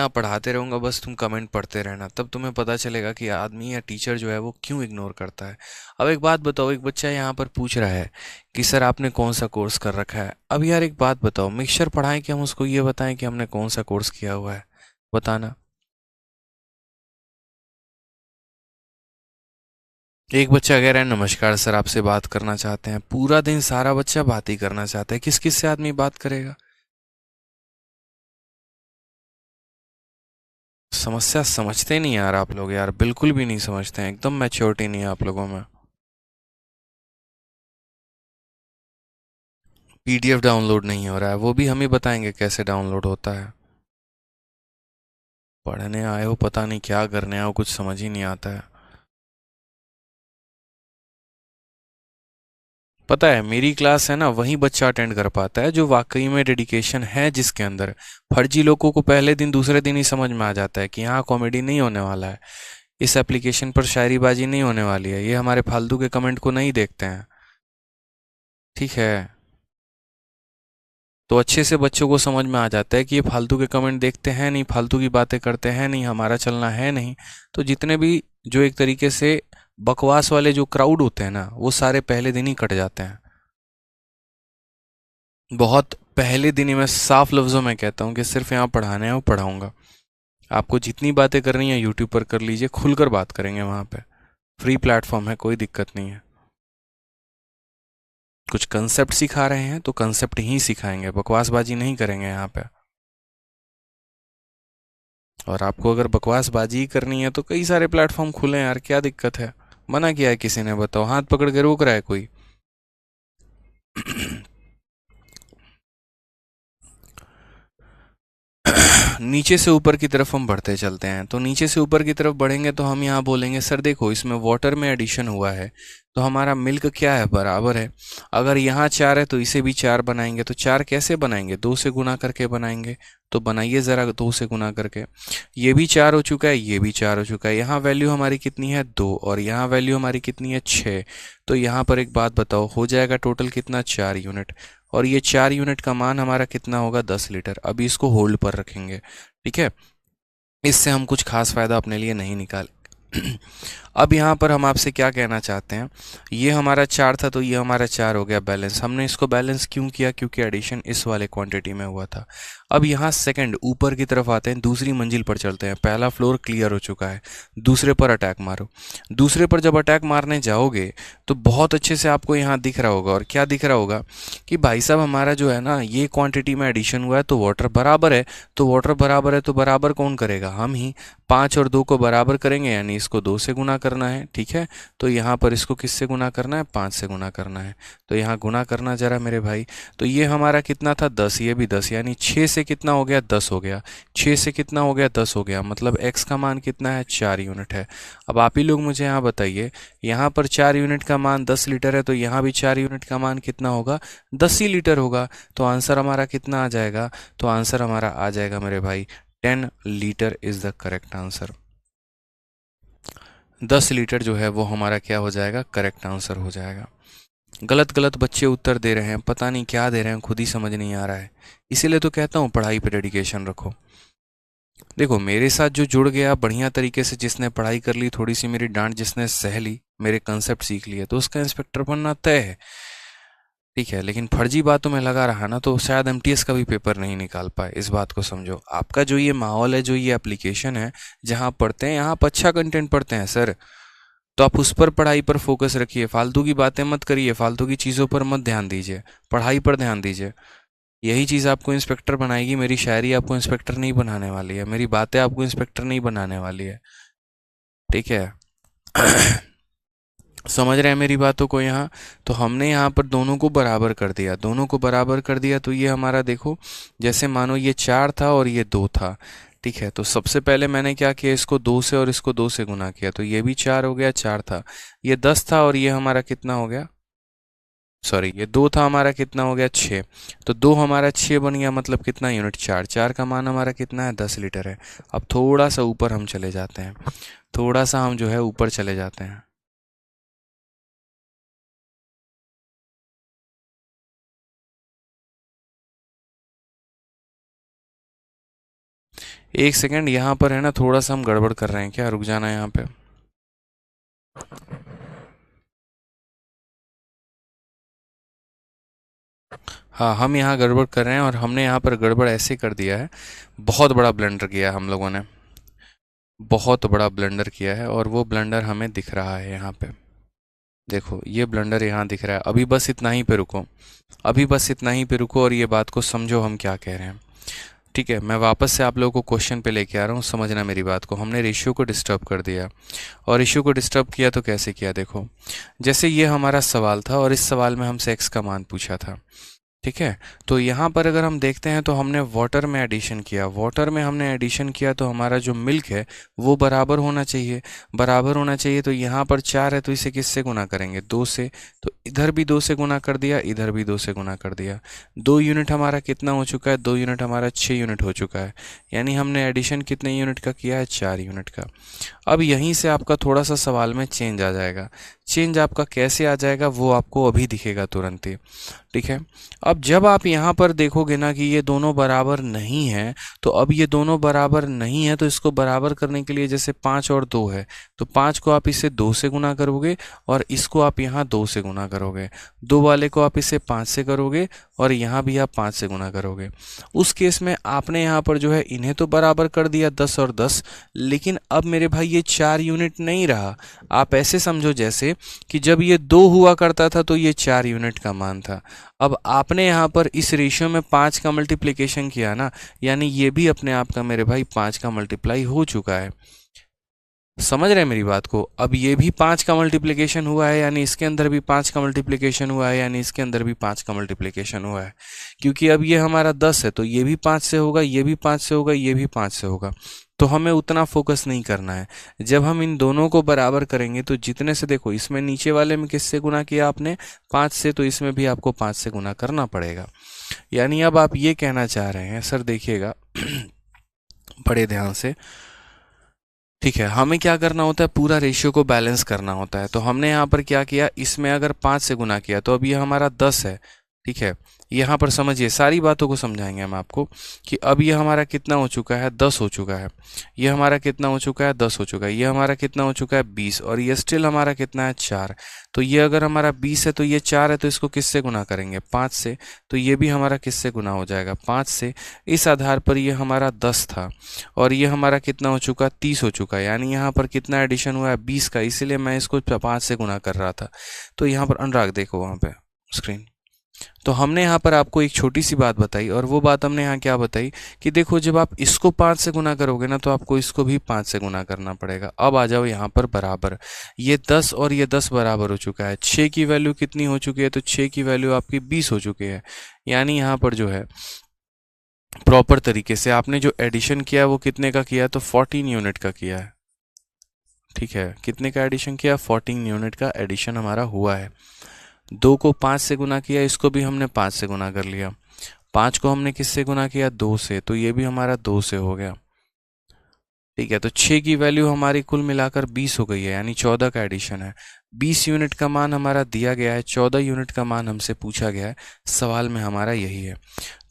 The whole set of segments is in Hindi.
यहाँ पढ़ाते रहूंगा, बस तुम कमेंट पढ़ते रहना, तब तुम्हें पता चलेगा कि आदमी या टीचर जो है वो क्यों इग्नोर करता है। अब एक बात बताओ, एक बच्चा यहाँ पर पूछ रहा है कि सर आपने कौन सा कोर्स कर रखा है। अब यार एक बात बताओ, मिक्सचर पढ़ाएं कि हम उसको ये बताएं कि हमने कौन सा कोर्स किया हुआ है? बताना। एक बच्चा कह रहा है नमस्कार सर, आपसे बात करना चाहते हैं। पूरा दिन सारा बच्चा बात ही करना चाहता है, किस किस से आदमी बात करेगा? समस्या समझते नहीं यार आप लोग, यार बिल्कुल भी नहीं समझते हैं, एकदम मैच्योरिटी नहीं है आप लोगों में। पीडीएफ डाउनलोड नहीं हो रहा है, वो भी हम ही बताएंगे कैसे डाउनलोड होता है। पढ़ने आए हो, पता नहीं क्या करने आए हो, कुछ समझ ही नहीं आता है। पता है मेरी क्लास है ना, वही बच्चा अटेंड कर पाता है जो वाकई में डेडिकेशन है जिसके अंदर। फर्जी लोगों को पहले दिन दूसरे दिन ही समझ में आ जाता है कि यहाँ कॉमेडी नहीं होने वाला है, इस एप्लीकेशन पर शायरीबाजी नहीं होने वाली है, ये हमारे फालतू के कमेंट को नहीं देखते हैं। ठीक है, तो अच्छे से बच्चों को समझ में आ जाता है कि ये फालतू के कमेंट देखते हैं नहीं, फालतू की बातें करते हैं नहीं, हमारा चलना है नहीं। तो जितने भी जो एक तरीके से बकवास वाले जो क्राउड होते हैं ना, वो सारे पहले दिन ही कट जाते हैं। बहुत पहले दिन ही मैं साफ लफ्ज़ों में कहता हूँ कि सिर्फ यहाँ पढ़ाना है और पढ़ाऊँगा। आपको जितनी बातें करनी है यूट्यूब पर कर लीजिए, खुलकर बात करेंगे वहाँ पे। फ्री प्लेटफॉर्म है, कोई दिक्कत नहीं है। कुछ कंसेप्ट सिखा रहे हैं तो कंसेप्ट ही सिखाएंगे, बकवासबाजी नहीं करेंगे यहाँ पे। और आपको अगर बकवासबाजी ही करनी है तो कई सारे प्लेटफॉर्म खुले हैं यार, क्या दिक्कत है? मना किया है किसी ने? बताओ, हाथ पकड़ के रोक रहा है कोई? नीचे से ऊपर की तरफ हम बढ़ते चलते हैं, तो नीचे से ऊपर की तरफ बढ़ेंगे तो हम यहाँ बोलेंगे सर देखो इसमें वाटर में एडिशन हुआ है, तो हमारा मिल्क क्या है, बराबर है। अगर यहाँ 4 है तो इसे भी 4 बनाएंगे, तो 4 कैसे बनाएंगे? 2 से गुना करके बनाएंगे। तो बनाइए ज़रा 2 से गुना करके। ये भी 4 हो चुका है, ये भी 4 हो चुका है। यहाँ वैल्यू हमारी कितनी है? 2, और यहाँ वैल्यू हमारी कितनी है? 6। तो यहाँ पर एक बात बताओ, हो जाएगा टोटल कितना? 4 यूनिट। और ये 4 यूनिट का मान हमारा कितना होगा? 10 लीटर। अभी इसको होल्ड पर रखेंगे, ठीक है? इससे हम कुछ खास फायदा अपने लिए नहीं निकाल। अब यहाँ पर हम आपसे क्या कहना चाहते हैं, ये हमारा 4 था तो ये हमारा 4 हो गया बैलेंस। हमने इसको बैलेंस क्यों किया? क्योंकि एडिशन इस वाले क्वांटिटी में हुआ था। अब यहाँ सेकंड ऊपर की तरफ आते हैं, दूसरी मंजिल पर चलते हैं। पहला फ्लोर क्लियर हो चुका है, दूसरे पर अटैक मारो। दूसरे पर जब अटैक मारने जाओगे तो बहुत अच्छे से आपको यहाँ दिख रहा होगा, और क्या दिख रहा होगा कि भाई साहब हमारा जो है ना ये क्वांटिटी में एडिशन हुआ है, तो वाटर बराबर है। तो वाटर बराबर है तो बराबर कौन करेगा? हम ही। 5 और 2 को बराबर करेंगे, यानी इसको 2 से गुना करना है, ठीक है? तो यहाँ पर इसको किससे गुना करना है? 5 से गुना करना है। तो यहाँ गुना करना जरा मेरे भाई। तो ये हमारा कितना था? 10, ये भी 10, यानी 6 से कितना हो गया? 10 हो गया। 6 से कितना हो गया? 10 हो गया। मतलब x का मान कितना है? 4 यूनिट है। अब आप ही लोग मुझे यहाँ बताइए, यहाँ पर 4 यूनिट का मान 10 लीटर है, तो यहाँ भी 4 यूनिट का मान कितना होगा? 10 ही लीटर होगा। तो आंसर हमारा कितना आ जाएगा? तो आंसर हमारा आ जाएगा मेरे भाई 10 litre is the correct answer. 10 litre जो है वो हमारा क्या हो जाएगा? करेक्ट आंसर हो जाएगा। गलत गलत बच्चे उत्तर दे रहे हैं, पता नहीं क्या दे रहे हैं, खुद ही समझ नहीं आ रहा है। इसीलिए तो कहता हूँ पढ़ाई पे डेडिकेशन रखो। देखो मेरे साथ जो जुड़ गया बढ़िया तरीके से, जिसने पढ़ाई कर ली, थोड़ी सी मेरी डांट जिसने सह ली, मेरे कंसेप्ट सीख लिए, तो उसका इंस्पेक्टर बनना तय है। ठीक है, लेकिन फर्जी बातों में लगा रहा ना तो शायद एमटीएस का भी पेपर नहीं निकाल पाए। इस बात को समझो। आपका जो ये माहौल है, जो ये एप्लीकेशन है जहाँ आप पढ़ते हैं, यहाँ आप अच्छा कंटेंट पढ़ते हैं सर, तो आप उस पर पढ़ाई पर फोकस रखिए, फालतू की बातें मत करिए, फालतू की चीज़ों पर मत ध्यान दीजिए, पढ़ाई पर ध्यान दीजिए। यही चीज़ आपको इंस्पेक्टर बनाएगी। मेरी शायरी आपको इंस्पेक्टर नहीं बनाने वाली है, मेरी बातें आपको इंस्पेक्टर नहीं बनाने वाली है, ठीक है? समझ रहे हैं मेरी बातों को यहाँ? तो हमने यहाँ पर दोनों को बराबर कर दिया, दोनों को बराबर कर दिया, तो ये हमारा देखो, जैसे मानो ये 4 था और ये 2 था, ठीक है? तो सबसे पहले मैंने क्या किया, इसको 2 से और इसको 2 से गुना किया, तो ये भी 4 हो गया। 4 था, ये 10 था, और ये हमारा कितना हो गया? सॉरी, ये 2 था, हमारा कितना हो गया? 6। तो 2 हमारा 6 बन गया, मतलब कितना यूनिट? 4। 4 का मान हमारा कितना है? 10 लीटर है। अब थोड़ा सा ऊपर हम चले जाते हैं, थोड़ा सा हम जो है ऊपर चले जाते हैं। एक सेकेंड, यहाँ पर है ना थोड़ा सा हम गड़बड़ कर रहे हैं क्या, रुक जाना यहाँ पे। हाँ, हम यहाँ गड़बड़ कर रहे हैं और हमने यहाँ पर गड़बड़ ऐसे कर दिया है, बहुत बड़ा ब्लंडर किया है हम लोगों ने, बहुत बड़ा ब्लंडर किया है, और वो ब्लंडर हमें दिख रहा है यहाँ पे। देखो ये ब्लंडर यहाँ दिख रहा है। अभी बस इतना ही पे रुको, अभी बस इतना ही पे रुको और ये बात को समझो हम क्या कह रहे हैं। ठीक है, मैं वापस से आप लोगों को क्वेश्चन पे लेके आ रहा हूँ, समझना मेरी बात को। हमने रेशियो को डिस्टर्ब कर दिया, और रेशियो को डिस्टर्ब किया तो कैसे किया, देखो जैसे ये हमारा सवाल था और इस सवाल में हमसे x का मान पूछा था। ठीक है, तो यहाँ पर अगर हम देखते हैं तो हमने वाटर में एडिशन किया, वाटर में हमने एडिशन किया तो हमारा जो मिल्क है वो बराबर होना चाहिए, बराबर होना चाहिए। तो यहाँ पर 4 है तो इसे किससे गुना करेंगे, 2 से। तो इधर भी 2 से गुना कर दिया, इधर भी 2 से गुना कर दिया। 2 यूनिट हमारा कितना हो चुका है, 2 यूनिट हमारा 6 यूनिट हो चुका है। यानी हमने एडिशन कितने यूनिट का किया है, 4 यूनिट का। अब यहीं से आपका थोड़ा सा सवाल में चेंज आ जाएगा। चेंज आपका कैसे आ जाएगा वो आपको अभी दिखेगा तुरंत ही। ठीक है, अब जब आप यहाँ पर देखोगे ना कि ये दोनों बराबर नहीं है, तो अब ये दोनों बराबर नहीं है तो इसको बराबर करने के लिए जैसे 5 और 2 है, तो 5 को आप इसे 2 से गुना करोगे और इसको आप यहाँ 2 से गुना करोगे। 2 वाले को आप इसे 5 से करोगे और यहाँ भी आप 5 से गुना करोगे। उस केस में आपने यहाँ पर जो है इन्हें तो बराबर कर दिया 10 और 10, लेकिन अब मेरे भाई ये 4 यूनिट नहीं रहा। आप ऐसे समझो जैसे कि जब ये 2 हुआ करता था तो ये 4 यूनिट का मान था। अब आपने यहाँ पर इस रेशियो में 5 का मल्टीप्लिकेशन किया ना, यानी ये भी अपने आप का मेरे भाई 5 का मल्टीप्लाई हो चुका है। समझ रहे हैं मेरी बात को। अब ये भी 5 का मल्टीप्लिकेशन हुआ है, यानी इसके अंदर भी 5 का मल्टीप्लिकेशन हुआ है, यानी इसके अंदर भी 5 का मल्टीप्लिकेशन हुआ है। क्योंकि अब ये हमारा 10 है तो ये भी 5 से होगा, ये भी 5 से होगा, ये भी 5 से होगा। तो हमें उतना फोकस नहीं करना है। जब हम इन दोनों को बराबर करेंगे तो जितने से, देखो इसमें नीचे वाले में किससे गुना किया आपने, 5 से, तो इसमें भी आपको 5 से गुना करना पड़ेगा। यानी अब आप ये कहना चाह रहे हैं, सर देखिएगा बड़े ध्यान से। ठीक है, हमें क्या करना होता है, पूरा रेशियो को बैलेंस करना होता है। तो हमने यहाँ पर क्या किया, इसमें अगर 5 से गुना किया तो अब ये हमारा 10 है। ठीक है, यहाँ पर समझिए, सारी बातों को समझाएंगे हम आपको कि अब ये हमारा कितना हो चुका है, 10 हो चुका है। ये हमारा कितना हो चुका है, 10 हो चुका है। ये हमारा कितना हो चुका है, 20, और ये स्टिल हमारा कितना है, 4। तो ये अगर हमारा 20 है तो ये 4 है, तो इसको किससे गुना करेंगे, 5 से। तो ये भी हमारा किससे गुना हो जाएगा, 5 से। इस आधार पर ये हमारा 10 था और ये हमारा कितना हो चुका है, 30 हो चुका है। यानी यहाँ पर कितना एडिशन हुआ है, 20 का, इसीलिए मैं इसको 5 से गुना कर रहा था। तो यहाँ पर अनुराग देखो वहाँ पे स्क्रीन। तो हमने यहाँ पर आपको एक छोटी सी बात बताई, और वो बात हमने यहाँ क्या बताई कि देखो जब आप इसको 5 से गुना करोगे ना तो आपको इसको भी 5 से गुना करना पड़ेगा। अब आ जाओ यहाँ पर बराबर, ये 10 और ये 10 बराबर हो चुका है। 6 की वैल्यू कितनी हो चुकी है, तो 6 की वैल्यू आपकी 20 हो चुकी है। यानी यहाँ पर जो है प्रॉपर तरीके से आपने जो एडिशन किया वो कितने का किया, तो 14 यूनिट का किया है। ठीक है, कितने का एडिशन किया, 14 यूनिट का एडिशन हमारा हुआ है। 2 को 5 से गुना किया, इसको भी हमने 5 से गुना कर लिया। 5 को हमने किससे गुना किया, 2 से, तो ये भी हमारा 2 से हो गया। ठीक है, तो 6 की वैल्यू हमारी कुल मिलाकर 20 हो गई है, यानी 14 का एडिशन है। 20 यूनिट का मान हमारा दिया गया है, 14 यूनिट का मान हमसे पूछा गया है, सवाल में हमारा यही है।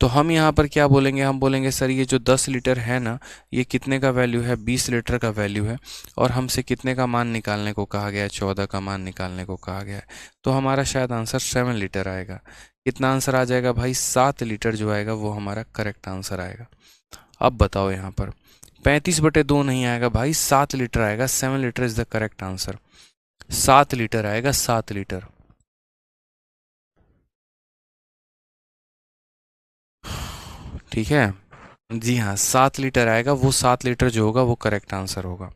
तो हम यहाँ पर क्या बोलेंगे, हम बोलेंगे सर ये जो 10 लीटर है ना, ये कितने का वैल्यू है, 20 लीटर का वैल्यू है, और हमसे कितने का मान निकालने को कहा गया है, 14 का मान निकालने को कहा गया है। तो हमारा शायद आंसर 7 लीटर आएगा। कितना आंसर आ जाएगा भाई, 7 लीटर जो आएगा वो हमारा करेक्ट आंसर आएगा। अब बताओ यहाँ पर 35/2 नहीं आएगा भाई, 7 लीटर आएगा। 7 litre is the correct answer. 7 litre आएगा, 7 लीटर। ठीक है, जी हाँ, 7 लीटर आएगा। वो 7 लीटर जो होगा वो करेक्ट आंसर होगा।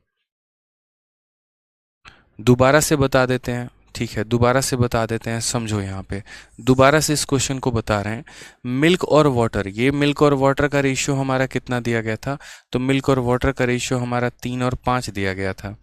दोबारा से बता देते हैं, ठीक है, दोबारा से बता देते हैं, समझो यहाँ पे दोबारा से इस क्वेश्चन को बता रहे हैं। मिल्क और वाटर, ये मिल्क और वाटर का रेशियो हमारा कितना दिया गया था, तो मिल्क और वाटर का रेशियो हमारा 3 और 5 दिया गया था।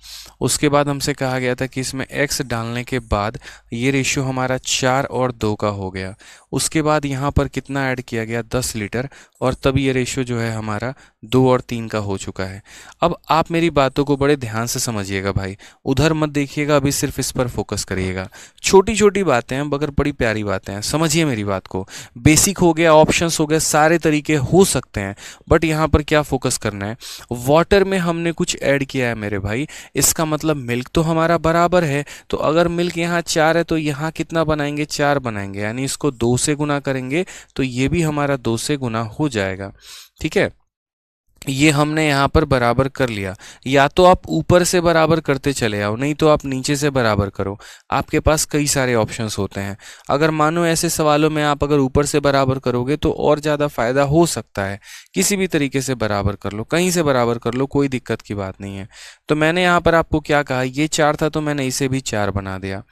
उसके बाद हमसे कहा गया था कि इसमें x डालने के बाद ये रेशियो हमारा 4 और 2 का हो गया। उसके बाद यहाँ पर कितना ऐड किया गया, 10 लीटर, और तब ये रेशियो जो है हमारा 2 और 3 का हो चुका है। अब आप मेरी बातों को बड़े ध्यान से समझिएगा भाई, उधर मत देखिएगा, अभी सिर्फ इस पर फोकस करिए। पढ़िएगा। छोटी छोटी बातें हैं मगर बड़ी प्यारी बातें हैं, समझिए मेरी बात को। बेसिक हो गया, ऑप्शंस हो गए, सारे तरीके हो सकते हैं, बट यहाँ पर क्या फोकस करना है, वाटर में हमने कुछ ऐड किया है मेरे भाई, इसका मतलब मिल्क तो हमारा बराबर है। तो अगर मिल्क यहाँ 4 है तो यहाँ कितना बनाएंगे, 4 बनाएंगे, यानी इसको 2 से गुना करेंगे तो ये भी हमारा 2 से गुना हो जाएगा। ठीक है, ये हमने यहाँ पर बराबर कर लिया। या तो आप ऊपर से बराबर करते चले आओ, नहीं तो आप नीचे से बराबर करो, आपके पास कई सारे ऑप्शंस होते हैं। अगर मानो ऐसे सवालों में आप अगर ऊपर से बराबर करोगे तो और ज़्यादा फायदा हो सकता है। किसी भी तरीके से बराबर कर लो, कहीं से बराबर कर लो, कोई दिक्कत की बात नहीं है। तो मैंने यहाँ पर आपको क्या कहा, ये 4 था तो मैंने इसे भी 4 बना दिया।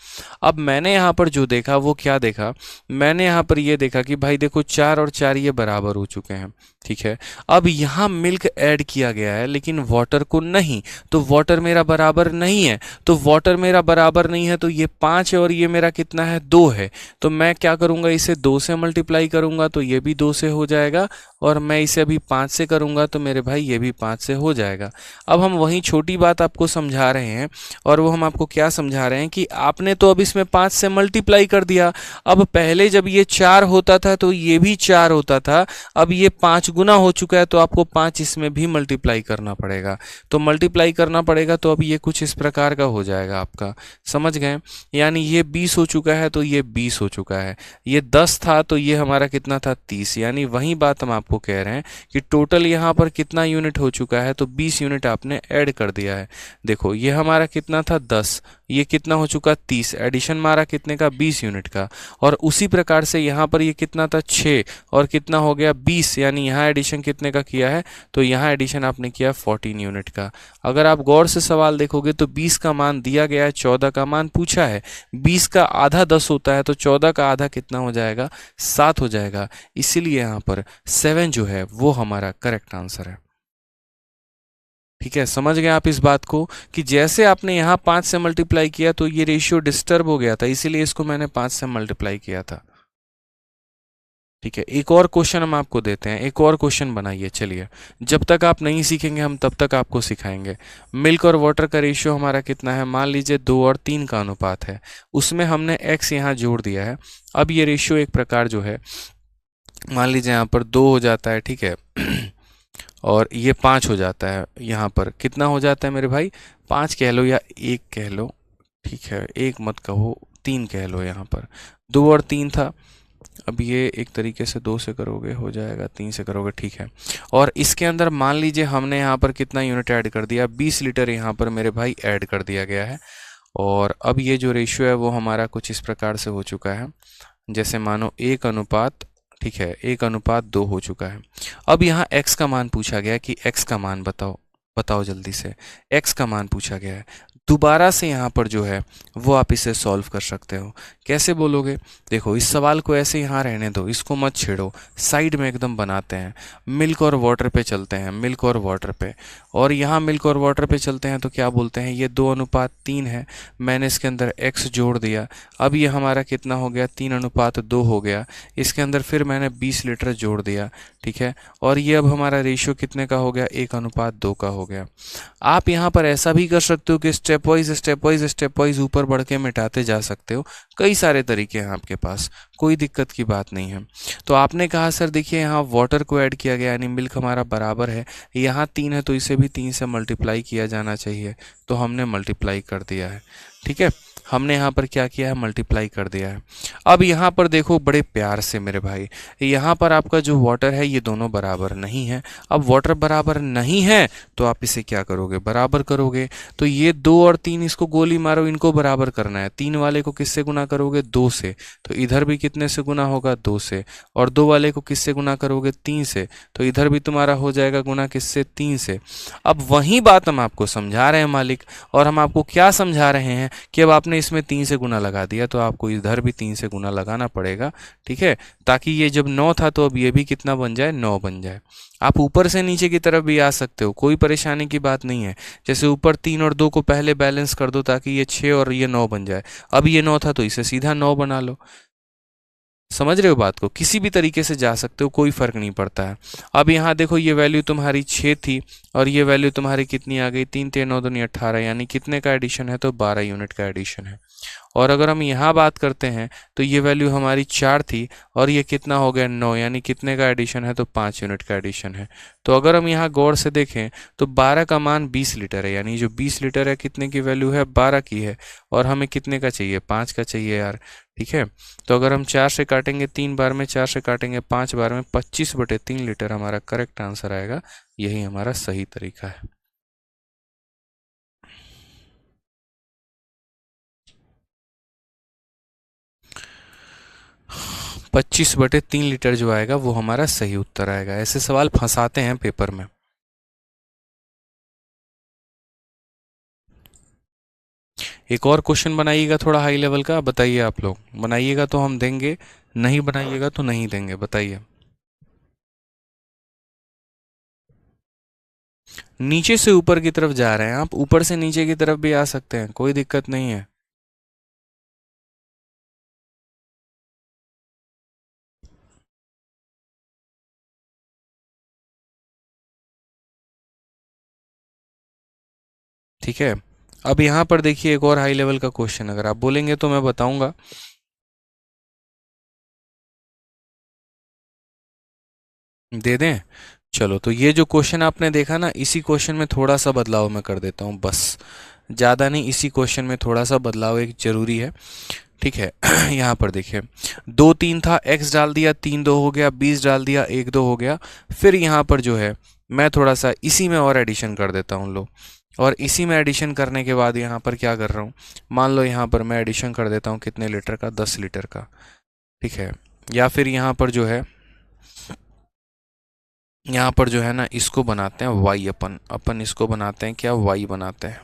अब मैंने यहाँ पर जो देखा वो क्या देखा, मैंने यहाँ पर ये देखा कि भाई देखो 4 और 4 ये बराबर हो चुके हैं। ठीक है, अब यहाँ मिल्क ऐड किया गया है लेकिन वाटर को नहीं, तो वाटर मेरा बराबर नहीं है। तो वाटर मेरा बराबर नहीं है तो ये 5 है और ये मेरा कितना है, 2 है। तो मैं क्या करूँगा, इसे 2 से मल्टीप्लाई करूँगा तो ये भी 2 से हो जाएगा, और मैं इसे अभी 5 से करूँगा तो मेरे भाई ये भी 5 से हो जाएगा। अब हम वही छोटी बात आपको समझा रहे हैं, और वो हम आपको क्या समझा रहे हैं कि आपने तो अब इसमें 5 से मल्टीप्लाई कर दिया। अब पहले जब ये 4 होता था तो ये भी 4 होता था, अब ये 5 गुना हो चुका है तो आपको 5 इसमें भी मल्टीप्लाई करना पड़ेगा। तो मल्टीप्लाई करना पड़ेगा तो अब ये कुछ इस प्रकार का हो जाएगा आपका, समझ गए। यानी ये 20 हो चुका है तो ये 20 हो चुका है, ये 10 था तो ये हमारा कितना था, 30। यानी वही बात हम आपको कह रहे हैं कि टोटल यहाँ पर कितना यूनिट हो चुका है, तो 20 यूनिट आपने ऐड कर दिया है। देखो ये हमारा कितना था, 10, ये कितना हो चुका, 30, एडिशन मारा कितने का, 20 यूनिट का। और उसी प्रकार से यहाँ पर ये कितना था, 6, और कितना हो गया, 20, यानी यहाँ एडिशन कितने का किया है, तो यहाँ एडिशन आपने किया 14 यूनिट का। अगर आप गौर से सवाल देखोगे तो 20 का मान दिया गया है, 14 का मान पूछा है। 20 का आधा 10 होता है तो 14 का आधा कितना हो जाएगा, 7 हो जाएगा। इसीलिए यहाँ पर 7 जो है वो हमारा करेक्ट आंसर है। ठीक है, समझ गए आप इस बात को कि जैसे आपने यहाँ 5 से मल्टीप्लाई किया तो ये रेशियो डिस्टर्ब हो गया था, इसीलिए इसको मैंने 5 से मल्टीप्लाई किया था। ठीक है, एक और क्वेश्चन हम आपको देते हैं, एक और क्वेश्चन बनाइए। चलिए, जब तक आप नहीं सीखेंगे हम तब तक आपको सिखाएंगे। मिल्क और वाटर का रेशियो हमारा कितना है, मान लीजिए 2 और 3 का अनुपात है, उसमें हमने x यहाँ जोड़ दिया है। अब ये रेशियो एक प्रकार जो है, मान लीजिए यहाँ पर 2 हो जाता है, ठीक है और ये 5 हो जाता है। यहाँ पर कितना हो जाता है मेरे भाई, 5 कह लो या 1 कह लो, ठीक है 1 मत कहो, 3 कह लो। यहाँ पर 2 और 3 था, अब ये एक तरीके से 2 से करोगे हो जाएगा, 3 से करोगे, ठीक है। और इसके अंदर मान लीजिए हमने यहाँ पर कितना यूनिट ऐड कर दिया, 20 लीटर यहाँ पर मेरे भाई ऐड कर दिया गया है। और अब ये जो रेशियो है वो हमारा कुछ इस प्रकार से हो चुका है, जैसे मानो 1 अनुपात, ठीक है 1 अनुपात 2 हो चुका है। अब यहाँ x का मान पूछा गया कि x का मान बताओ, बताओ जल्दी से, x का मान पूछा गया है। दोबारा से यहाँ पर जो है वो आप इसे सॉल्व कर सकते हो। कैसे बोलोगे, देखो इस सवाल को ऐसे यहाँ रहने दो, इसको मत छेड़ो, साइड में एकदम बनाते हैं। मिल्क और वाटर पे चलते हैं, मिल्क और वाटर पे, और यहाँ मिल्क और वाटर पे चलते हैं तो क्या बोलते हैं, ये 2 अनुपात 3 है, मैंने इसके अंदर x जोड़ दिया। अब ये हमारा कितना हो गया, 3 अनुपात 2 हो गया। इसके अंदर फिर मैंने 20 लीटर जोड़ दिया, ठीक है। और ये अब हमारा रेशियो कितने का हो गया, 1 अनुपात 2 का हो गया। आप यहाँ पर ऐसा भी कर सकते हो कि स्टेप वाइज ऊपर बढ़ के मिटाते जा सकते हो। कई सारे तरीके हैं आपके पास, कोई दिक्कत की बात नहीं है। तो आपने कहा सर देखिए यहाँ वाटर को ऐड किया गया, यानी मिल्क हमारा बराबर है, यहाँ 3 है तो इसे भी 3 से मल्टीप्लाई किया जाना चाहिए, तो हमने मल्टीप्लाई कर दिया है। ठीक है, हमने यहाँ पर क्या किया है, मल्टीप्लाई कर दिया है। अब यहाँ पर देखो बड़े प्यार से मेरे भाई, यहाँ पर आपका जो वाटर है ये दोनों बराबर नहीं है। अब वाटर बराबर नहीं है तो आप इसे क्या करोगे, बराबर करोगे। तो ये 2 और 3 इसको गोली मारो, इनको बराबर करना है। 3 वाले को किससे गुना करोगे, 2 से, तो इधर भी कितने से गुना होगा, 2 से। और 2 वाले को किससे गुना करोगे, 3 से, तो इधर भी तुम्हारा हो जाएगा गुना किससे, 3 से। अब वही बात हम आपको समझा रहे हैं मालिक, और हम आपको क्या समझा रहे हैं कि अब आपने इसमें 3 से गुना लगा दिया तो आपको इधर भी 3 से गुना लगाना पड़ेगा, ठीक है, ताकि ये जब 9 था तो अब ये भी कितना बन जाए, 9 बन जाए। आप ऊपर से नीचे की तरफ भी आ सकते हो, कोई परेशानी की बात नहीं है। जैसे ऊपर 3 और 2 को पहले बैलेंस कर दो ताकि ये 6 और ये 9 बन जाए। अब ये 9 था तो इसे सीधा 9 बना लो। समझ रहे हो बात को, किसी भी तरीके से जा सकते हो, कोई फर्क नहीं पड़ता है। अब यहाँ देखो ये वैल्यू तुम्हारी 6 थी और ये वैल्यू तुम्हारी कितनी आ गई, 3 3 9 2 18, यानी कितने का एडिशन है, तो 12 यूनिट का एडिशन है। और अगर हम यहाँ बात करते हैं तो ये वैल्यू हमारी 4 थी और ये कितना हो गया 9, यानी कितने का एडिशन है, तो 5 यूनिट का एडिशन है। तो अगर हम यहाँ गौर से देखें तो 12 का मान 20 लीटर है, यानी जो 20 लीटर है कितने की वैल्यू है, 12 की है, और हमें कितने का चाहिए, 5 का चाहिए यार। ठीक है, तो अगर हम 4 से काटेंगे 3 बार में, 4 से काटेंगे 5 बार में, 25/3 लीटर हमारा करेक्ट आंसर आएगा। यही हमारा सही तरीका है। 25/3 लीटर जो आएगा वो हमारा सही उत्तर आएगा। ऐसे सवाल फंसाते हैं पेपर में। एक और क्वेश्चन बनाइएगा थोड़ा हाई लेवल का, बताइए आप लोग। बनाइएगा तो हम देंगे, नहीं बनाइएगा तो नहीं देंगे, बताइए। नीचे से ऊपर की तरफ जा रहे हैं आप, ऊपर से नीचे की तरफ भी आ सकते हैं, कोई दिक्कत नहीं है। ठीक है, अब यहां पर देखिए एक और हाई लेवल का क्वेश्चन, अगर आप बोलेंगे तो मैं बताऊंगा। दे दें, चलो। तो ये जो क्वेश्चन आपने देखा ना, इसी क्वेश्चन में थोड़ा सा बदलाव मैं कर देता हूँ, बस ज़्यादा नहीं, इसी क्वेश्चन में थोड़ा सा बदलाव एक जरूरी है। ठीक है, यहाँ पर देखिए 2 3 था, x डाल दिया, 3 2 हो गया, 20 डाल दिया, 1 2 हो गया। फिर यहाँ पर जो है मैं थोड़ा सा इसी में और एडिशन कर देता हूँ लो, और इसी में एडिशन करने के बाद यहाँ पर क्या कर रहा हूँ, मान लो यहाँ पर मैं एडिशन कर देता हूँ कितने लीटर का, 10 लीटर का। ठीक है, या फिर यहाँ पर जो है, यहाँ पर जो है ना, इसको बनाते हैं y, अपन इसको बनाते हैं क्या, y बनाते हैं।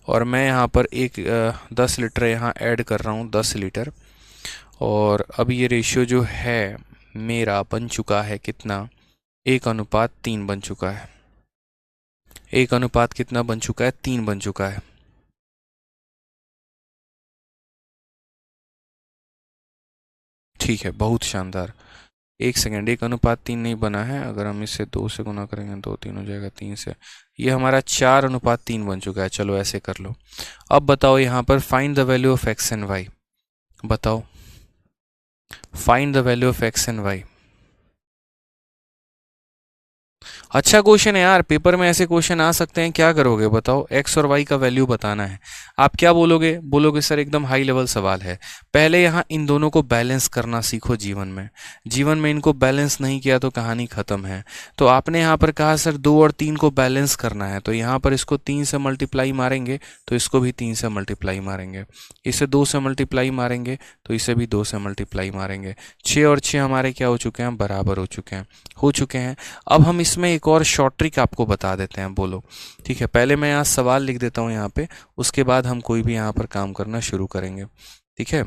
और मैं यहाँ पर एक 10 लीटर यहाँ ऐड कर रहा हूँ, 10 लीटर। और अब ये रेशियो जो है मेरा बन चुका है कितना, 1:3 बन चुका है। 1 अनुपात कितना बन चुका है, 3 बन चुका है। ठीक है, बहुत शानदार। 1 सेकेंड, 1:3 नहीं बना है, अगर हम इसे 2 से गुना करेंगे 2 3 हो जाएगा, 3 से ये हमारा 4:3 बन चुका है। चलो ऐसे कर लो। अब बताओ यहाँ पर find the value of x and y, बताओ find the value of x and y। अच्छा क्वेश्चन है यार, पेपर में ऐसे क्वेश्चन आ सकते हैं, क्या करोगे बताओ, एक्स और वाई का वैल्यू बताना है। आप क्या बोलोगे, बोलोगे सर एकदम हाई लेवल सवाल है। पहले यहाँ इन दोनों को बैलेंस करना सीखो जीवन में। जीवन में इनको बैलेंस नहीं किया तो कहानी खत्म है। तो आपने यहाँ पर कहा सर 2 और 3 को बैलेंस करना है, तो यहाँ पर इसको 3 से मल्टीप्लाई मारेंगे तो इसको भी 3 से मल्टीप्लाई मारेंगे, इसे 2 से मल्टीप्लाई मारेंगे तो इसे भी 2 से मल्टीप्लाई मारेंगे। 6 और 6 हमारे क्या हो चुके हैं, बराबर हो चुके हैं। अब हम इसमें एक और शॉर्ट ट्रिक आपको बता देते हैं, बोलो। ठीक है, पहले मैं यहाँ सवाल लिख देता हूँ यहाँ पे, उसके बाद हम कोई भी यहाँ पर काम करना शुरू करेंगे। ठीक है,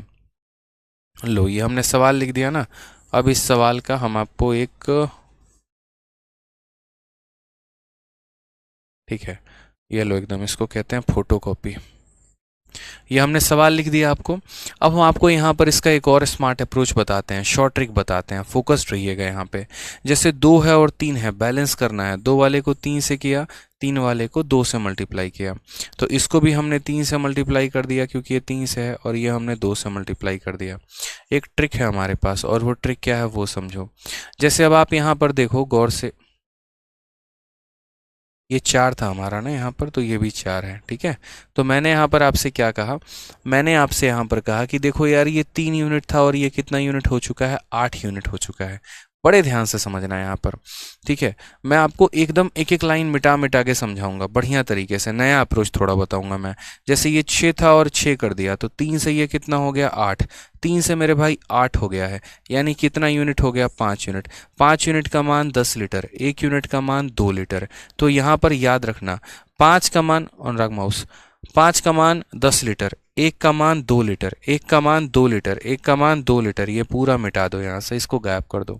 लो ये हमने सवाल लिख दिया ना। अब इस सवाल का हम आपको एक, ठीक है, ये लो एकदम, इसको कहते हैं फोटोकॉपी। ये हमने सवाल लिख दिया आपको। अब हम आपको यहाँ पर इसका एक और स्मार्ट अप्रोच बताते हैं, शॉर्ट ट्रिक बताते हैं, फोकस्ड रहिएगा यहाँ पे। जैसे 2 है और 3 है, बैलेंस करना है, 2 वाले को 3 से किया, 3 वाले को 2 से मल्टीप्लाई किया, तो इसको भी हमने 3 से मल्टीप्लाई कर दिया क्योंकि ये 3 से है, और ये हमने 2 से मल्टीप्लाई कर दिया। एक ट्रिक है हमारे पास, और वो ट्रिक क्या है वो समझो। जैसे अब आप यहाँ पर देखो गौर से, ये 4 था हमारा ना यहाँ पर, तो ये भी 4 है। ठीक है, तो मैंने यहाँ पर आपसे क्या कहा, मैंने आपसे यहाँ पर कहा कि देखो यार ये 3 यूनिट था और ये कितना यूनिट हो चुका है, 8 यूनिट हो चुका है। बड़े ध्यान से समझना है यहाँ पर। ठीक है, मैं आपको एकदम एक एक लाइन मिटा मिटा के समझाऊंगा बढ़िया तरीके से, नया अप्रोच थोड़ा बताऊंगा मैं। जैसे ये 6 था और 6 कर दिया, तो 3 से ये कितना हो गया, 8। 3 से मेरे भाई 8 हो गया है, यानी कितना यूनिट हो गया, 5 यूनिट। 5 यूनिट का मान 10 लीटर, 1 यूनिट का मान 2 लीटर। तो यहाँ पर याद रखना, 5 का मान, अनुराग माउस, 5 का मान 10 लीटर, 1 का मान 2 लीटर, 1 का मान 2 लीटर, 1 का मान 2 लीटर, ये पूरा मिटा दो यहाँ से, इसको गायब कर दो।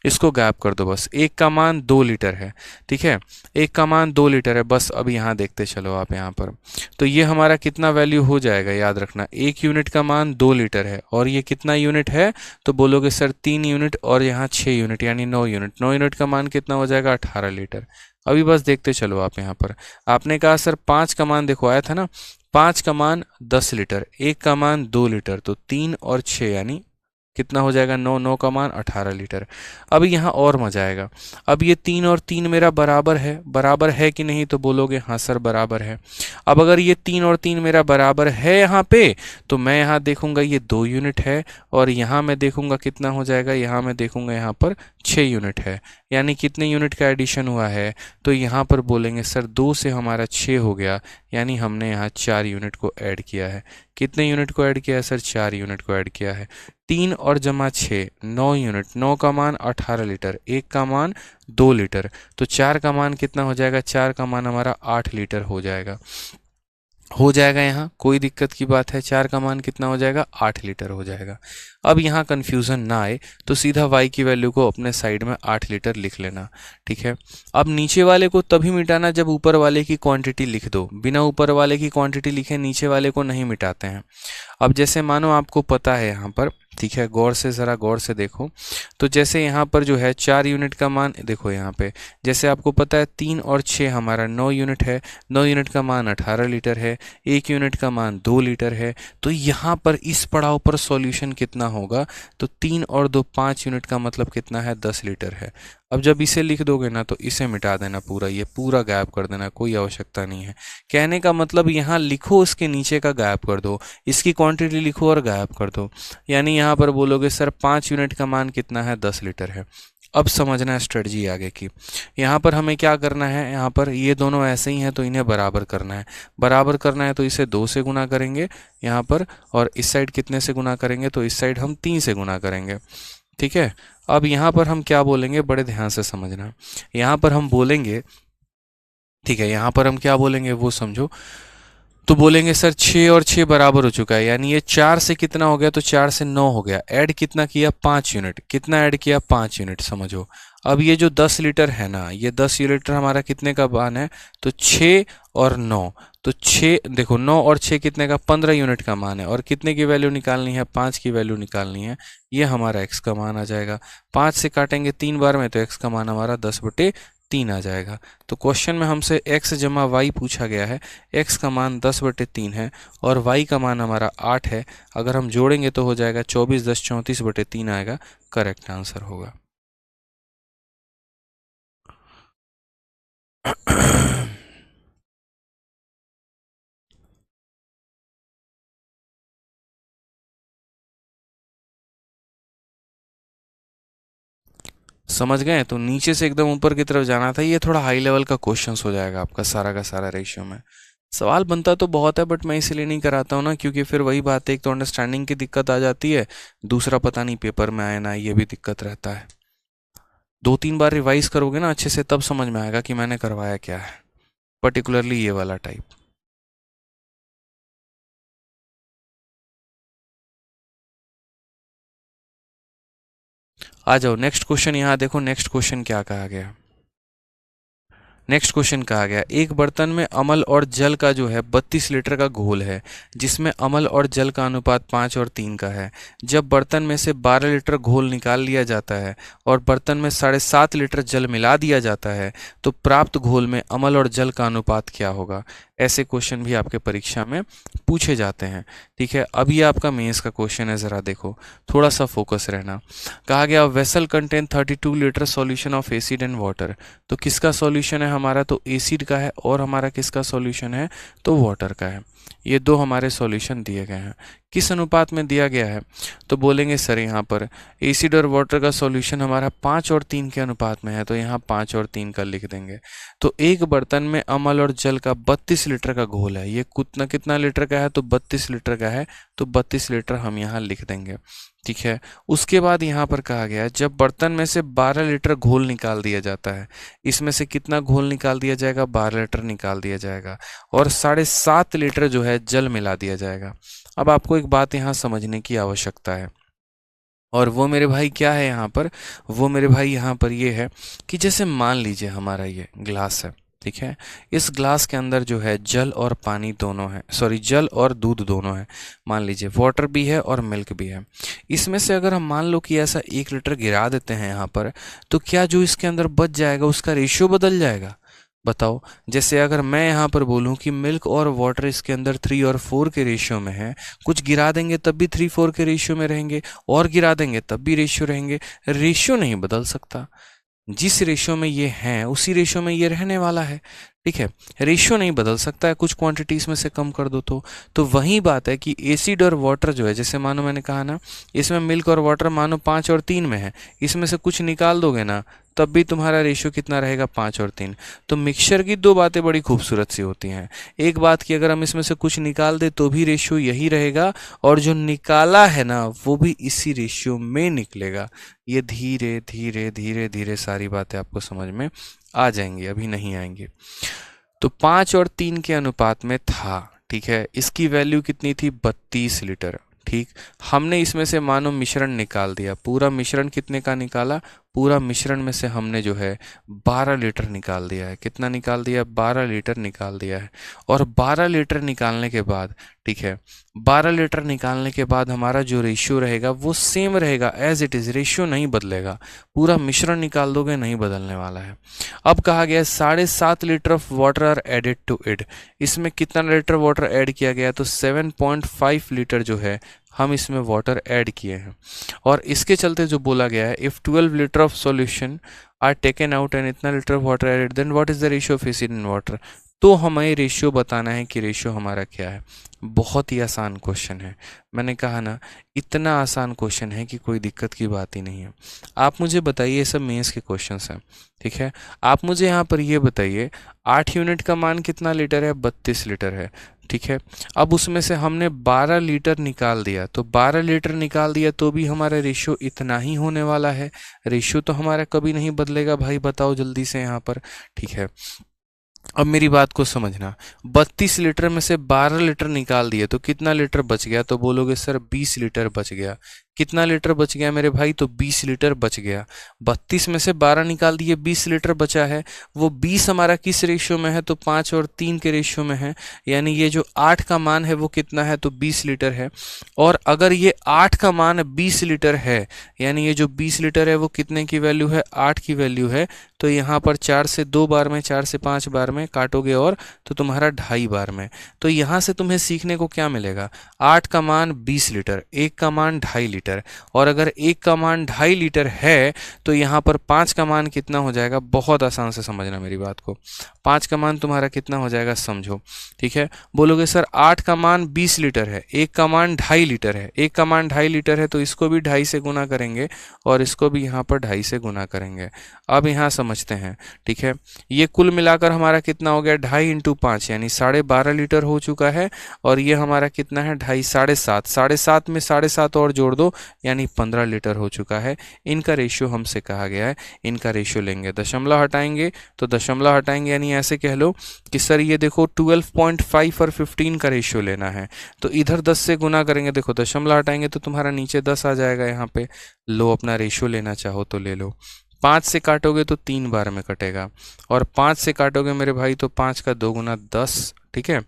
इसको गैप कर दो बस। एक का मान 2 लीटर है, ठीक है, एक का मान 2 लीटर है बस। अब यहाँ देखते चलो आप यहाँ पर, तो ये हमारा कितना वैल्यू हो जाएगा, याद रखना, एक यूनिट का मान 2 लीटर है और ये कितना यूनिट है, तो बोलोगे सर 3 यूनिट और यहाँ 6 यूनिट यानी 9 यूनिट। 9 यूनिट का मान कितना हो जाएगा, 18 लीटर। अभी बस देखते चलो आप यहाँ पर। आपने कहा सर 5 का मान देखो आया था ना, 5 का मान 10 लीटर, एक का मान 2 लीटर, तो 3 और 6 यानी कितना हो जाएगा, 9, 9 का मान 18 लीटर। अब यहाँ और मजा आएगा। अब ये 3 और 3 मेरा बराबर है कि नहीं, तो बोलोगे हाँ सर बराबर है। अब अगर ये 3 और 3 मेरा बराबर है यहाँ पे, तो मैं यहाँ देखूंगा ये 2 यूनिट है और यहाँ मैं देखूंगा कितना हो जाएगा, यहाँ मैं देखूंगा यहाँ पर 6 यूनिट है, यानी कितने यूनिट का एडिशन हुआ है, तो यहाँ पर बोलेंगे सर 2 से हमारा 6 हो गया, यानी हमने यहाँ 4 यूनिट को ऐड किया है। कितने यूनिट को ऐड किया है सर, 4 यूनिट को ऐड किया है। 3 और जमा 6, 9 यूनिट, 9 का मान 18 लीटर, एक का मान 2 लीटर, तो 4 का मान कितना हो जाएगा, 4 का मान हमारा 8 लीटर हो जाएगा यहाँ, कोई दिक्कत की बात है। 4 का मान कितना हो जाएगा, 8 लीटर हो जाएगा। अब यहाँ कंफ्यूजन ना आए तो सीधा y की वैल्यू को अपने साइड में 8 लीटर लिख लेना, ठीक है। अब नीचे वाले को तभी मिटाना जब ऊपर वाले की क्वांटिटी लिख दो, बिना ऊपर वाले की क्वांटिटी लिखे नीचे वाले को नहीं मिटाते हैं। अब जैसे मानो आपको पता है यहाँ पर, ठीक है, ज़रा गौर से देखो, तो जैसे यहाँ पर जो है 4 यूनिट का मान देखो यहाँ पे, जैसे आपको पता है 3 और 6 हमारा 9 यूनिट है, 9 यूनिट का मान 18 लीटर है, 1 यूनिट का मान 2 लीटर है, तो यहाँ पर इस पड़ाव पर सॉल्यूशन कितना होगा, तो 3 और 2 5 यूनिट का मतलब कितना है, 10 लीटर है। अब जब इसे लिख दोगे ना तो इसे मिटा देना पूरा, ये पूरा गैप कर देना, कोई आवश्यकता नहीं है। कहने का मतलब यहाँ लिखो उसके नीचे का गैप कर दो, इसकी क्वांटिटी लिखो और गैप कर दो, यानी यहाँ पर बोलोगे सर 5 यूनिट का मान कितना है, 10 लीटर है। अब समझना है स्ट्रेटजी आगे की। यहाँ पर हमें क्या करना है, यहाँ पर ये दोनों ऐसे ही हैं तो इन्हें बराबर करना है। बराबर करना है तो इसे 2 से गुना करेंगे यहाँ पर, और इस साइड कितने से गुना करेंगे, तो इस साइड हम 3 से गुना करेंगे, ठीक है। अब यहाँ पर हम क्या बोलेंगे, बड़े ध्यान से समझना। यहाँ पर हम बोलेंगे, ठीक है, यहाँ पर हम क्या बोलेंगे वो समझो, तो बोलेंगे सर 6 और 6 बराबर हो चुका है, यानी ये 4 से कितना हो गया, तो 4 से 9 हो गया। ऐड कितना किया, 5 यूनिट, कितना ऐड किया, 5 यूनिट, समझो। अब ये जो 10 लीटर है ना, ये 10 लीटर हमारा कितने का मान है, तो 6 और 9, तो 6 देखो 9 और 6 कितने का, 15 यूनिट का मान है, और कितने की वैल्यू निकालनी है, 5 की वैल्यू निकालनी है। ये हमारा x का मान आ जाएगा। 5 से काटेंगे 3 बार में, तो x का मान हमारा 10/3 आ जाएगा। तो क्वेश्चन में हमसे x जमा y पूछा गया है, x का मान 10/3 है और y का मान हमारा 8 है। अगर हम जोड़ेंगे तो हो जाएगा 24, 10, 34/3 आएगा, करेक्ट आंसर होगा। समझ गए, तो नीचे से एकदम ऊपर की तरफ जाना था। ये थोड़ा हाई लेवल का क्वेश्चंस हो जाएगा आपका सारा का सारा रेशियो में। सवाल बनता तो बहुत है बट मैं इसीलिए नहीं कराता हूँ ना, क्योंकि फिर वही बात है, एक तो अंडरस्टैंडिंग की दिक्कत आ जाती है, दूसरा पता नहीं पेपर में आए ना, ये भी दिक्कत रहता है। 2-3 बार रिवाइज करोगे ना अच्छे से, तब समझ में आएगा कि मैंने करवाया क्या है, पर्टिकुलरली ये वाला टाइप। आ जाओ नेक्स्ट क्वेश्चन, यहाँ देखो नेक्स्ट क्वेश्चन क्या कहा गया। नेक्स्ट क्वेश्चन कहा गया, एक बर्तन में अमल और जल का जो है 32 लीटर का घोल है, जिसमें अमल और जल का अनुपात 5 और 3 का है। जब बर्तन में से 12 लीटर घोल निकाल लिया जाता है और बर्तन में 7.5 लीटर जल मिला दिया जाता है, तो प्राप्त घोल में अमल और जल का अनुपात क्या होगा। ऐसे क्वेश्चन भी आपके परीक्षा में पूछे जाते हैं, ठीक है। अब ये आपका मेंस का क्वेश्चन है, ज़रा देखो, थोड़ा सा फोकस रहना। कहा गया vessel contain 32 litre solution of acid and water, तो किसका सॉल्यूशन है हमारा, तो एसिड का है, और हमारा किसका सॉल्यूशन है, तो वाटर का है। ये दो हमारे सॉल्यूशन दिए गए हैं। किस अनुपात में दिया गया है, तो बोलेंगे सर यहाँ पर एसिड और वाटर का सॉल्यूशन हमारा 5 और 3 के अनुपात में है, तो यहाँ 5 और 3 का लिख देंगे। तो एक बर्तन में अमल और जल का 32 लीटर का घोल है, ये कितना कितना लीटर का है, तो 32 लीटर का है, तो 32 लीटर हम यहाँ लिख देंगे, ठीक है। उसके बाद यहाँ पर कहा गया जब बर्तन में से 12 लीटर घोल निकाल दिया जाता है, इसमें से कितना घोल निकाल दिया जाएगा, 12 लीटर निकाल दिया जाएगा, और 7.5 लीटर जो है जल मिला दिया जाएगा। अब आपको एक बात यहाँ समझने की आवश्यकता है, और वो मेरे भाई क्या है यहाँ पर, वो मेरे भाई यहाँ पर ये है कि जैसे मान लीजिए हमारा ये ग्लास है, ठीक है। इस ग्लास के अंदर जो है जल और पानी दोनों है, सॉरी जल और दूध दोनों है। मान लीजिए वाटर भी है और मिल्क भी है। इसमें से अगर हम मान लो कि ऐसा 1 लीटर गिरा देते हैं यहाँ पर, तो क्या जो इसके अंदर बच जाएगा उसका रेशियो बदल जाएगा? बताओ। जैसे अगर मैं यहाँ पर बोलूँ कि मिल्क और वाटर इसके अंदर 3 और 4 के रेशियो में है, कुछ गिरा देंगे तब भी 3-4 के रेशियो में रहेंगे, और गिरा देंगे तब भी रेशियो रहेंगे। रेशियो नहीं बदल सकता। जिस रेशियो में ये हैं उसी रेशियो में ये रहने वाला है, ठीक है। रेशियो नहीं बदल सकता है, कुछ क्वांटिटीज में से कम कर दो तो वही बात है कि एसिड और वाटर जो है, जैसे मानो मैंने कहा ना, इसमें मिल्क और वाटर मानो 5 और 3 में है, इसमें से कुछ निकाल दोगे ना तब भी तुम्हारा रेशियो कितना रहेगा, 5 और 3। तो मिक्सचर की दो बातें बड़ी खूबसूरत सी होती हैं। एक बात कि अगर हम इसमें से कुछ निकाल दे तो भी रेशियो यही रहेगा, और जो निकाला है ना वो भी इसी रेशियो में निकलेगा। ये धीरे धीरे धीरे धीरे सारी बातें आपको समझ में आ जाएंगी, अभी नहीं आएंगी। तो 5 और 3 के अनुपात में था, ठीक है। इसकी वैल्यू कितनी थी, 32 लीटर, ठीक। हमने इसमें से मानो मिश्रण निकाल दिया, पूरा मिश्रण कितने का निकाला, पूरा मिश्रण में से हमने जो है 12 लीटर निकाल दिया है। कितना निकाल दिया, 12 लीटर निकाल दिया है। और 12 लीटर निकालने के बाद, ठीक है, 12 लीटर निकालने के बाद हमारा जो रेशियो रहेगा वो सेम रहेगा, एज इट इज, रेशियो नहीं बदलेगा। पूरा मिश्रण निकाल दोगे, नहीं बदलने वाला है। अब कहा गया 7.5 litre of water are added to it. इसमें कितना लीटर वाटर ऐड किया गया, तो 7.5 लीटर जो है हम इसमें वाटर ऐड किए हैं। और इसके चलते जो बोला गया है, if 12 litre of solution are taken out and इतना litre of water added, then what is the ratio of acid in water. तो हमें रेशियो बताना है कि रेशियो हमारा क्या है। बहुत ही आसान क्वेश्चन है, मैंने कहा ना, इतना आसान क्वेश्चन है कि कोई दिक्कत की बात ही नहीं है। आप मुझे बताइए, ये सब मेंस के क्वेश्चंस हैं, ठीक है। आप मुझे यहाँ पर ये बताइए, 8 यूनिट का मान कितना लीटर है, 32 लीटर है, ठीक है। अब उसमें से हमने 12 लीटर निकाल दिया, तो 12 लीटर निकाल दिया तो भी हमारा रेशियो इतना ही होने वाला है। रेशियो तो हमारा कभी नहीं बदलेगा भाई, बताओ जल्दी से यहाँ पर, ठीक है। अब मेरी बात को समझना, 32 लीटर में से 12 लीटर निकाल दिए तो कितना लीटर बच गया, तो बोलोगे सर 20 लीटर बच गया। कितना लीटर बच गया मेरे भाई, तो 20 लीटर बच गया। 32 में से 12 निकाल दिए, 20 लीटर बचा है। वो 20 हमारा किस रेशियो में है, तो 5 और 3 के रेशियो में है। यानी ये जो 8 का मान है वो कितना है, तो 20 लीटर है। और अगर ये 8 का मान 20 लीटर है, यानी ये जो 20 लीटर है वो कितने की वैल्यू है, 8 की वैल्यू है। तो यहाँ पर 4 से 2 बार में, 4 से 5 बार में काटोगे और तो तुम्हारा 2.5 बार में। तो यहाँ से तुम्हें सीखने को क्या मिलेगा, 8 का मान 20 लीटर, 1 का मान 2.5 लीटर। और अगर 1 का मान 2.5 लीटर है तो यहाँ पर 5 का मान कितना हो जाएगा, बहुत आसान से समझना मेरी बात को। 5 का मान तुम्हारा कितना हो जाएगा, समझो, ठीक है। बोलोगे सर 8 का मान 20 लीटर है, 1 का मान 2.5 लीटर है। 1 का मान 2.5 लीटर है तो इसको भी 2.5 से गुना करेंगे और इसको भी यहाँ पर 2.5 से गुना करेंगे। अब यहाँ समझते हैं, ठीक है। ये कुल मिलाकर हमारा कितना हो गया, 2.5 × 5 यानी 12.5 लीटर हो चुका है। और ये हमारा कितना है, 2.5, 7.5, 7.5 में 7.5 और जोड़ दो यानी 15 लीटर हो चुका है। इनका रेशियो हमसे कहा गया है, इनका रेशियो लेंगे, दशमलव हटाएंगे तो दशमलव हटाएंगे, यानी ऐसे कह लो कि सर ये देखो 12.5 और 15 का रेशियो लेना है, तो इधर 10 से गुना करेंगे, देखो दशमलव हटाएंगे तो तुम्हारा नीचे 10 आ जाएगा। यहाँ पे लो, अपना रेशियो लेना चाहो तो ले लो। 5 से काटोगे तो 3 बार में कटेगा, और 5 से काटोगे मेरे भाई तो 5 का 2 गुना 10, ठीक है।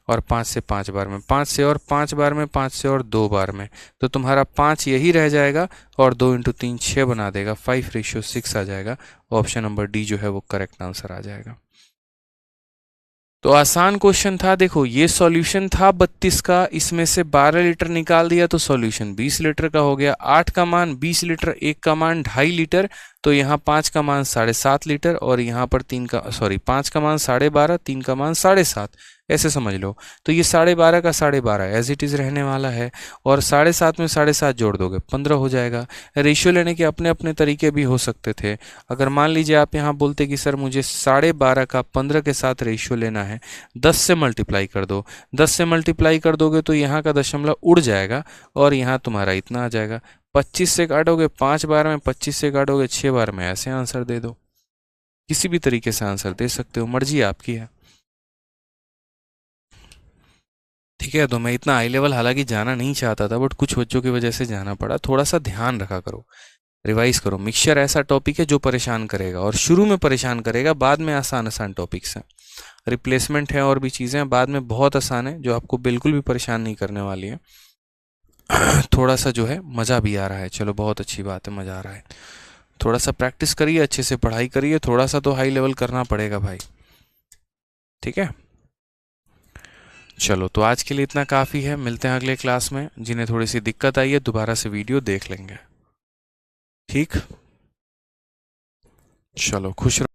और 5 से 5 बार में, 5 से और 5 बार में, 5 से और 2 बार में, तो तुम्हारा 5 यही रह जाएगा और 2 × 3 6 बना देगा, 5:6 आ जाएगा। ऑप्शन नंबर डी जो है वो करेक्ट आंसर आ जाएगा। तो आसान क्वेश्चन था। देखो ये सॉल्यूशन था 32 का, इसमें से 12 लीटर निकाल दिया तो सॉल्यूशन 20 लीटर का हो गया। 8 का मान 20 लीटर, 1 का मान 2.5 लीटर, तो यहाँ 5 का मान 7.5 लीटर, और यहाँ पर 5 का मान 12.5, 3 का मान 7.5, ऐसे समझ लो। तो ये 12.5 का 12.5 एज इट इज़ रहने वाला है, और 7.5 में 7.5 जोड़ दोगे 15 हो जाएगा। रेशियो लेने के अपने अपने तरीके भी हो सकते थे। अगर मान लीजिए आप यहाँ बोलते कि सर मुझे 12.5 का 15 के साथ रेशियो लेना है, 10 से मल्टीप्लाई कर दो, 10 से मल्टीप्लाई कर दोगे तो यहाँ का दशमलव उड़ जाएगा और यहाँ तुम्हारा इतना आ जाएगा। 25 से काटोगे 5 बार में, 25 से काटोगे 6 बार में, ऐसे आंसर दे दो। किसी भी तरीके से आंसर दे सकते हो, मर्जी आपकी है। ठीक है। तो मैं इतना हाई लेवल हालांकि जाना नहीं चाहता था, बट कुछ बच्चों की वजह से जाना पड़ा। थोड़ा सा ध्यान रखा करो, रिवाइज करो। मिक्सचर ऐसा टॉपिक है जो परेशान करेगा, और शुरू में परेशान करेगा, बाद में आसान आसान टॉपिक्स हैं। रिप्लेसमेंट है और भी चीज़ें हैं, बाद में बहुत आसान है जो आपको बिल्कुल भी परेशान नहीं करने वाली है। थोड़ा सा जो है मज़ा भी आ रहा है, चलो बहुत अच्छी बात है, मज़ा आ रहा है। थोड़ा सा प्रैक्टिस करिए, अच्छे से पढ़ाई करिए, थोड़ा सा तो हाई लेवल करना पड़ेगा भाई। ठीक है, चलो तो आज के लिए इतना काफ़ी है। मिलते हैं अगले क्लास में। जिन्हें थोड़ी सी दिक्कत आई है दोबारा से वीडियो देख लेंगे। ठीक, चलो खुश रहो।